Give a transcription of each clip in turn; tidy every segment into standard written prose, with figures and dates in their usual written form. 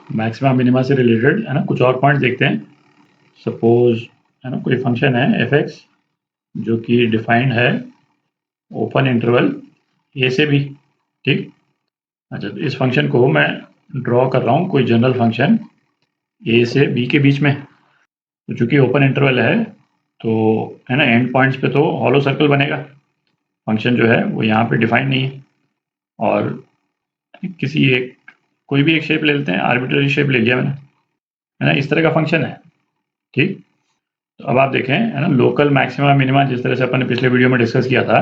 Maxima minima से related है ना कुछ और पॉइंट देखते हैं। सपोज है ना कोई फंक्शन है एफ एक्स जो कि डिफाइंड है ओपन इंटरवल ए से बी, ठीक। अच्छा, तो इस फंक्शन को मैं ड्रॉ कर रहा हूँ कोई जनरल फंक्शन ए से बी के बीच में। तो चूंकि ओपन इंटरवल है तो है ना एंड पॉइंट्स पे तो हॉलो सर्कल बनेगा। फंक्शन जो है वो यहाँ पे डिफाइंड नहीं है और किसी एक कोई भी एक शेप ले लेते हैं, आर्बिट्ररी शेप ले लिया मैंने, है ना, इस तरह का फंक्शन है, ठीक। तो अब आप देखें है ना लोकल मैक्सिमा मिनिमा जिस तरह से अपन ने पिछले वीडियो में डिस्कस किया था,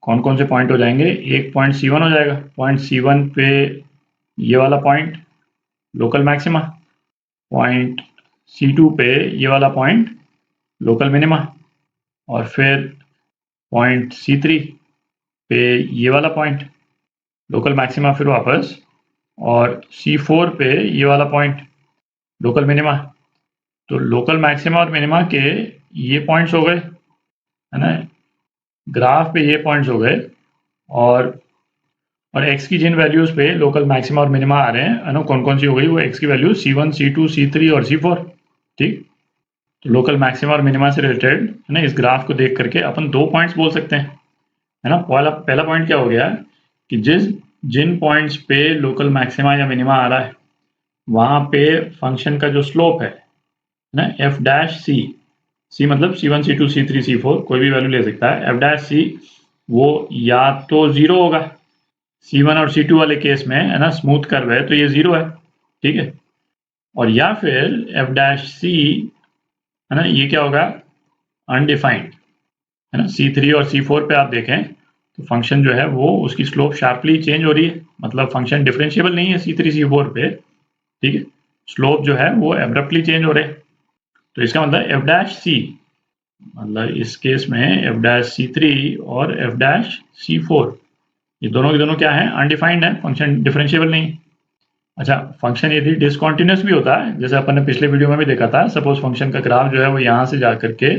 कौन कौन से पॉइंट हो जाएंगे। एक पॉइंट C1 हो जाएगा, पॉइंट C1 पे ये वाला point local maxima, point C2 पे ये वाला पॉइंट लोकल मिनिमा, और फिर पॉइंट C3 पे ये वाला पॉइंट लोकल मैक्सिमा फिर वापस, और C4 पे ये वाला पॉइंट लोकल मिनिमा। तो लोकल मैक्सिमा और मिनिमा के ये पॉइंट्स हो गए, है ना, ग्राफ पे ये पॉइंट्स हो गए, और x की जिन वैल्यूज पे लोकल मैक्सिमा और मिनिमा आ रहे हैं, है ना, कौन कौन सी हो गई वो x की वैल्यू C1, C2, C3 और C4, ठीक। तो लोकल मैक्सिमा और मिनिमा से रिलेटेड है ना इस ग्राफ को देख करके अपन दो पॉइंट्स बोल सकते हैं, है ना। पहला पॉइंट क्या हो गया कि जिन पॉइंट्स पे लोकल मैक्सिमा या मिनिमा आ रहा है वहां पे फंक्शन का जो स्लोप है ना एफ डैश सी मतलब C1, C2, C3, C4 कोई भी वैल्यू ले सकता है, एफ डैश सी वो या तो 0 होगा, C1 और C2 वाले केस में है ना स्मूथ कर्व है तो ये 0 है, ठीक है। और या फिर एफ डैश सी है ना ये क्या होगा, अनडिफाइंड, है ना। C3 और C4 पे आप देखें तो फंक्शन जो है वो उसकी स्लोप शार्पली चेंज हो रही है, मतलब फंक्शन डिफरेंशिएबल नहीं है C3 C4 पे, ठीक है। स्लोप जो है वो एब्रप्टली चेंज हो रहे हैं। तो इसका मतलब एफ डैश सी, मतलब इस केस में एफ डैश C3 और एफ डैश C4 ये दोनों के दोनों क्या है, अनडिफाइंड है, फंक्शन डिफरेंशिएबल नहीं। अच्छा, फंक्शन यदि डिसकंटिन्यूअस भी होता है जैसे अपन ने पिछले वीडियो में भी देखा था, सपोज फंक्शन का ग्राफ जो है वो यहाँ से जा करके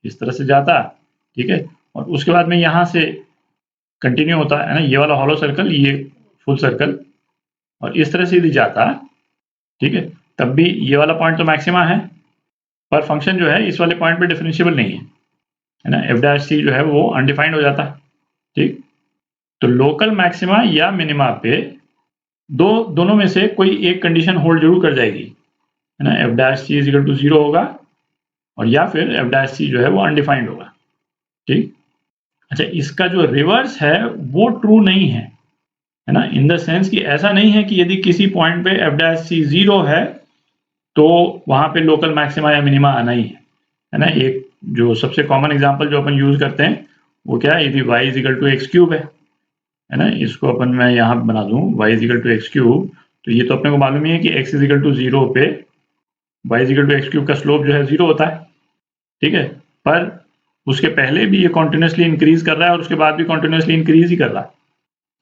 इस तरह से जाता, ठीक है, और उसके बाद में यहाँ से कंटिन्यू होता है ना ये वाला हॉलो सर्कल, ये फुल सर्कल, और इस तरह से यदि जाता, ठीक है, तब भी ये वाला पॉइंट तो मैक्सिमा है, पर फंक्शन जो है इस वाले पॉइंट पे डिफरेंशिएबल नहीं है ना, एफ डैश सी जो है वो अनडिफाइंड हो जाता, ठीक। तो लोकल मैक्सिमा या मिनिमा पे दोनों में से कोई एक कंडीशन होल्ड जरूर कर जाएगी, है ना, f dash c is equal to 0 होगा, और या फिर एफ डैश सी जो है वो अनडिफाइंड होगा, ठीक। अच्छा, इसका जो रिवर्स है वो ट्रू नहीं है ना, इन द सेंस कि ऐसा नहीं है कि यदि किसी पॉइंट पे एफ डैश सी 0 है तो वहां पे लोकल मैक्सिमा या मिनिमा आना ही है ना। एक जो सबसे कॉमन एग्जांपल जो अपन यूज करते हैं वो क्या है, यदि y is equal to x cube है ना, इसको अपन मैं यहाँ बना दूं y is equal to x cube, तो ये तो अपने को मालूम ही है कि x इज इक्वल टू 0 पे y is equal to x cube का स्लोप जो है 0 होता है, ठीक है। पर उसके पहले भी ये कॉन्टिन्यूसली इंक्रीज कर रहा है और उसके बाद भी कॉन्टिन्यूसली इंक्रीज ही कर रहा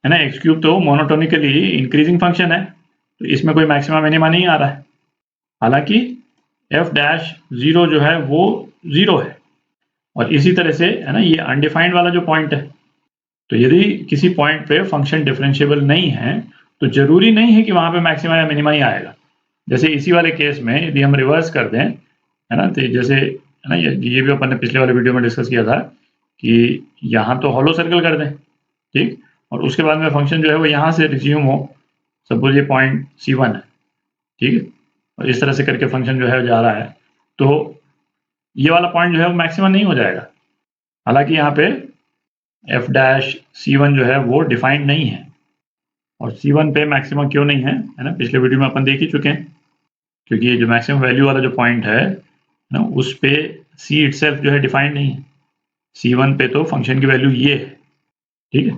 है ना। एक्स क्यूब तो मोनोटोनिकली इंक्रीजिंग फंक्शन है, तो इसमें कोई मैक्सिमा मिनिमा नहीं आ रहा है, हालांकि एफ डैश 0 जो है वो 0 है। और इसी तरह से है ना ये अनडिफाइंड वाला जो पॉइंट है, तो यदि किसी पॉइंट पे फंक्शन डिफरेंशिएबल नहीं है तो जरूरी नहीं है कि वहां पे मैक्सिमा या मिनिमा ही आएगा। जैसे इसी वाले केस में यदि हम रिवर्स कर दें, है ना, तो जैसे है ना ये भी अपन ने पिछले वाले वीडियो में डिस्कस किया था कि यहाँ तो हॉलो सर्कल कर दें, ठीक, और उसके बाद में फंक्शन जो है वो यहाँ से रिज्यूम हो, सपोज ये पॉइंट C1 है, ठीक है, और इस तरह से करके फंक्शन जो है जा रहा है, तो ये वाला पॉइंट जो है वो मैक्सिमम नहीं हो जाएगा, हालांकि यहाँ पे एफ डैश C1 जो है वो डिफाइंड नहीं है। और C1 पे मैक्सिमम क्यों नहीं है ना, पिछले वीडियो में अपन देख ही चुके हैं, क्योंकि ये जो मैक्सिमम वैल्यू वाला जो पॉइंट है ना उस पे C इटसेल्फ जो है डिफाइंड नहीं है, C1 पे तो फंक्शन की वैल्यू ये है, ठीक है।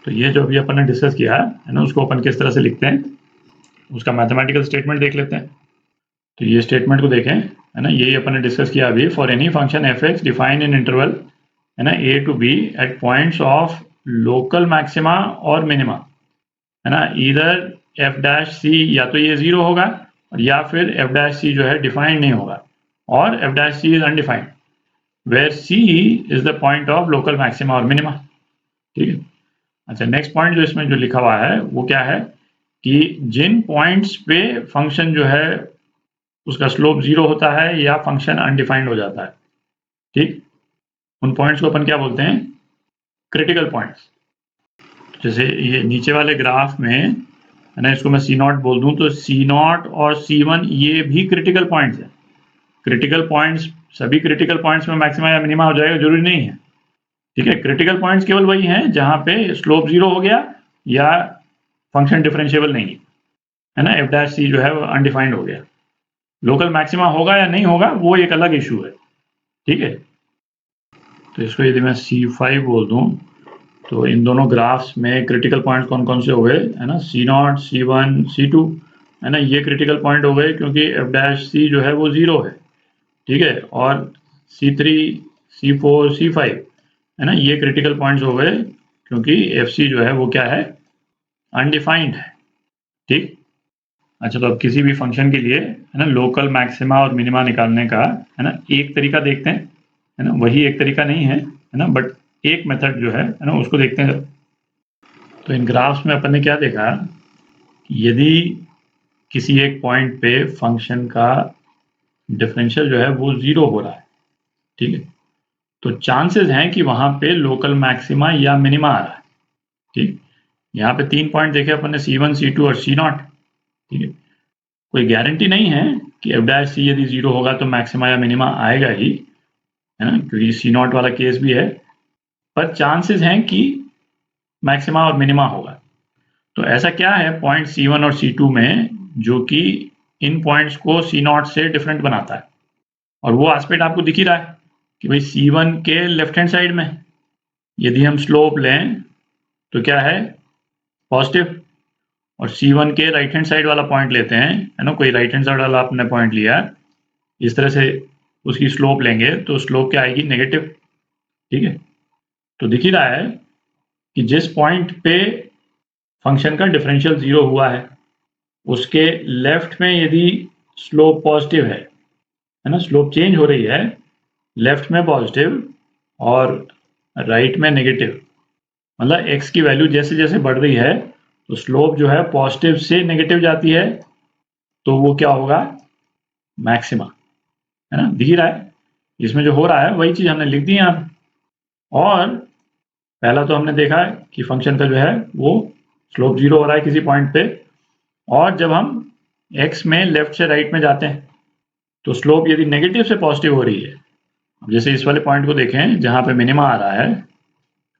तो ये जो अभी अपन ने डिस्कस किया है ना उसको अपन किस तरह से लिखते हैं उसका मैथमेटिकल स्टेटमेंट देख लेते हैं। तो ये स्टेटमेंट को देखें, है ना, यही अपन ने डिस्कस किया अभी, for any function F x defined in interval है ना A to B at points of local maxima और मिनिमा, है ना, इधर एफ डैश सी या तो ये 0 होगा और या फिर एफ डैश सी जो है डिफाइंड नहीं होगा, और f dash c is undefined where C is the point of local maxima और मिनिमा, ठीक है। अच्छा, नेक्स्ट पॉइंट जो इसमें जो लिखा हुआ है वो क्या है कि जिन पॉइंट्स पे फंक्शन जो है उसका स्लोप 0 होता है या फंक्शन अनडिफाइंड हो जाता है, ठीक, उन पॉइंट्स को अपन क्या बोलते हैं, क्रिटिकल पॉइंट्स। जैसे ये नीचे वाले ग्राफ में है ना, इसको मैं C0 बोल दूं तो C0 और C1 ये भी क्रिटिकल पॉइंट्स हैं। क्रिटिकल पॉइंट्स, सभी क्रिटिकल पॉइंट्स में मैक्सिमा या मिनिमा हो जाएगा जरूरी नहीं है, ठीक है। क्रिटिकल पॉइंट्स केवल वही हैं जहां पे स्लोप 0 हो गया या फंक्शन डिफरेंशिएबल नहीं है ना, एफ डैश सी जो है वो अनडिफाइंड हो गया। लोकल मैक्सिमा होगा या नहीं होगा वो एक अलग इशू है, ठीक है। तो इसको यदि मैं C5 बोल दूं तो इन दोनों ग्राफ्स में क्रिटिकल पॉइंट्स कौन कौन से हो गए, है ना, C0, C1, C2, है ना, ये क्रिटिकल पॉइंट हो गए क्योंकि एफ डैश सी जो है वो 0 है, ठीक है। और C3, C4, C5, है ना, ये क्रिटिकल पॉइंट्स हो गए क्योंकि FC जो है वो क्या है, अनडिफाइंड है, ठीक। अच्छा, तो अब किसी भी फंक्शन के लिए है ना लोकल मैक्सिमा और मिनिमा निकालने का है ना एक तरीका देखते हैं, है ना, वही एक तरीका नहीं है ना, बट एक मेथड जो है ना उसको देखते हैं। तो इन ग्राफ्स में अपन ने क्या देखा कि यदि किसी एक पॉइंट पे फंक्शन का डिफरेंशियल जो है वो 0 हो रहा है, ठीक है, तो चांसेस हैं कि वहां पे लोकल मैक्सिमा या मिनिमा आ रहा है, ठीक। यहाँ पे 3 पॉइंट देखे अपन ने, C1, C2 और C0, ठीक है। कोई गारंटी नहीं है कि एफ डैश सी यदि 0 होगा तो मैक्सिमा या मिनिमा आएगा ही, है ना, क्योंकि C0 वाला केस भी है, पर चांसेस हैं कि मैक्सिमा और मिनिमा होगा। तो ऐसा क्या है पॉइंट C1 और C2 में जो कि इन पॉइंट्स को C0 से डिफरेंट बनाता है, और वो एस्पेक्ट आपको दिख ही रहा है कि भाई C1 के लेफ्ट हैंड साइड में यदि हम स्लोप लें तो क्या है, पॉजिटिव, और C1 के राइट हैंड साइड वाला पॉइंट लेते हैं, है ना, कोई राइट हैंड साइड वाला आपने पॉइंट लिया, इस तरह से उसकी स्लोप लेंगे तो स्लोप क्या आएगी, नेगेटिव, ठीक है। तो दिख ही रहा है कि जिस पॉइंट पे फंक्शन का डिफरेंशियल 0 हुआ है उसके लेफ्ट में यदि स्लोप पॉजिटिव है ना, स्लोप चेंज हो रही है, लेफ्ट में पॉजिटिव और राइट में नेगेटिव, मतलब x की वैल्यू जैसे जैसे बढ़ रही है तो स्लोप जो है पॉजिटिव से नेगेटिव जाती है, तो वो क्या होगा, मैक्सिमा, है ना, दिख ही रहा है। इसमें जो हो रहा है वही चीज हमने लिख दी यहाँ पे। और पहला तो हमने देखा है कि फंक्शन का जो है वो स्लोप 0 हो रहा है किसी पॉइंट पे, और जब हम x में लेफ्ट से राइट में जाते हैं तो स्लोप यदि नेगेटिव से पॉजिटिव हो रही है, जैसे इस वाले पॉइंट को देखें जहां पे मिनिमा आ रहा है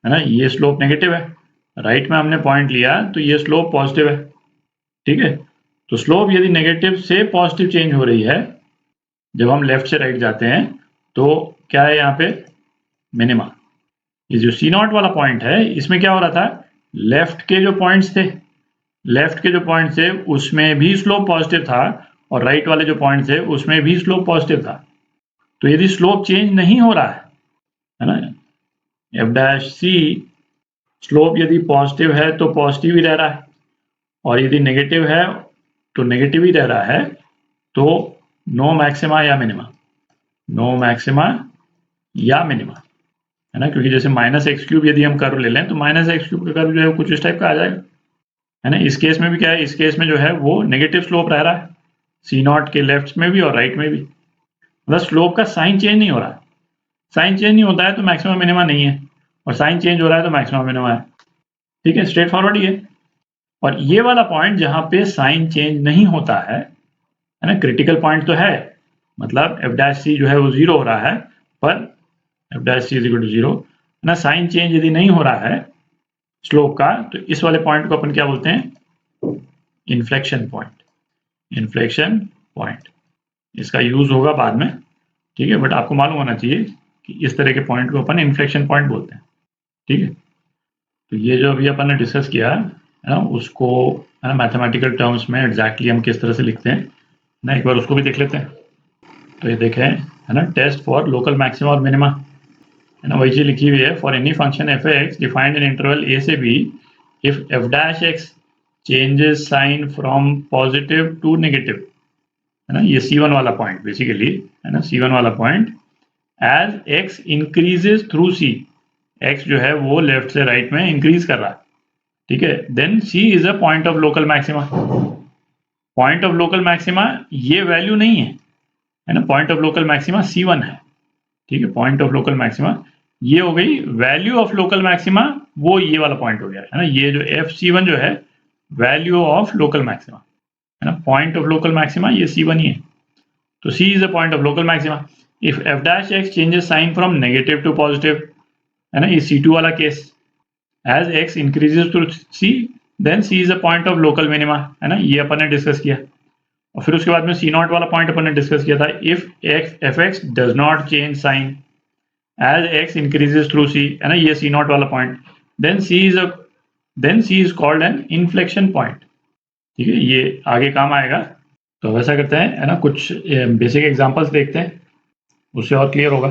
ना, ये स्लोप नेगेटिव है, राइट में हमने पॉइंट लिया तो ये स्लोप पॉजिटिव है, ठीक है। तो स्लोप यदि नेगेटिव से पॉजिटिव चेंज हो रही है जब हम लेफ्ट से राइट जाते हैं तो क्या है यहाँ पे, मिनिमा। ये जो C0 वाला पॉइंट है इसमें क्या हो रहा था, लेफ्ट के जो पॉइंट्स थे, लेफ्ट के जो पॉइंट्स थे उसमें भी स्लोप पॉजिटिव था, और राइट वाले जो पॉइंट थे उसमें भी स्लोप पॉजिटिव था। तो यदि स्लोप चेंज नहीं हो रहा है ना, एफ डैश सी स्लोप यदि पॉजिटिव है तो पॉजिटिव ही रह रहा है, और यदि नेगेटिव है तो नेगेटिव ही रह रहा है, तो नो मैक्सिमा या मिनिमा, नो मैक्सिमा या मिनिमा, है ना, क्योंकि जैसे -x³ यदि हम कर्व ले लें तो -x³ का कर्व जो है कुछ इस टाइप का आ जाएगा, है ना। इस केस में भी क्या है, इस केस में जो है वो नेगेटिव स्लोप रह रहा है C0 के लेफ्ट में भी और राइट में भी, मतलब स्लोप का साइन चेंज नहीं हो रहा है। साइन चेंज नहीं होता है तो मैक्सिमम मिनिमा नहीं है, और साइन चेंज हो रहा है तो मैक्सिमम मिनिमा है, ठीक है, स्ट्रेट फॉरवर्ड ही है। और ये वाला पॉइंट जहां पे साइन चेंज नहीं होता है ना, क्रिटिकल पॉइंट तो है, मतलब एफ डैश सी जो है वो 0 हो रहा है, पर f dash c is equal to 0, है ना, साइन चेंज यदि नहीं हो रहा है स्लोप का, तो इस वाले पॉइंट को अपन क्या बोलते हैं, इन्फ्लेक्शन पॉइंट, इन्फ्लेक्शन पॉइंट। इसका यूज होगा बाद में, ठीक है, बट आपको मालूम होना चाहिए कि इस तरह के पॉइंट को अपन इन्फ्लेक्शन पॉइंट बोलते हैं, ठीक है। तो ये जो अभी अपन ने डिस्कस किया है ना, उसको है ना मैथमेटिकल टर्म्स में एग्जैक्टली हम किस तरह से लिखते हैं ना, एक बार उसको भी देख लेते हैं। तो ये देखें, है ना, टेस्ट फॉर लोकल मैक्सिमा और मिनिमा, है ना, वही चीज लिखी हुई है, for any function F x defined in interval A से B, if F dash X changes sign from positive to negative, है ना, ये C1 वाला पॉइंट बेसिकली, है ना, C1 वाला point, as x increases through C, x जो है वो लेफ्ट से राइट में इंक्रीज कर रहा है, ठीक है। Then c is a point of local maxima. Point of local maxima ये वैल्यू नहीं है ना, point of local maxima C1 है। ठीक है, पॉइंट ऑफ लोकल मैक्सिमा ये हो गई, वैल्यू ऑफ लोकल मैक्सिमा वो ये वाला पॉइंट हो गया है ना, ये जो FC1 जो है वैल्यू ऑफ लोकल मैक्सिमा है ना, पॉइंट ऑफ लोकल मैक्सिमा ये C1 ही है। तो C is a point of local maxima. If f dash x changes sign from negative to positive है ना, ये C2 वाला केस, as x increases to C then C is a point of local minima है ना, ये अपन ने discuss किया। और फिर उसके बाद में C0 वाला पॉइंट अपन ने डिस्कस किया था, if f(x) does not change sign as x increases through C है ना, ये C0 वाला पॉइंट, then C is called an inflection point. ठीक है, ये आगे काम आएगा। तो वैसा करते हैं है ना, कुछ बेसिक एग्जांपल्स देखते हैं, उससे और क्लियर होगा।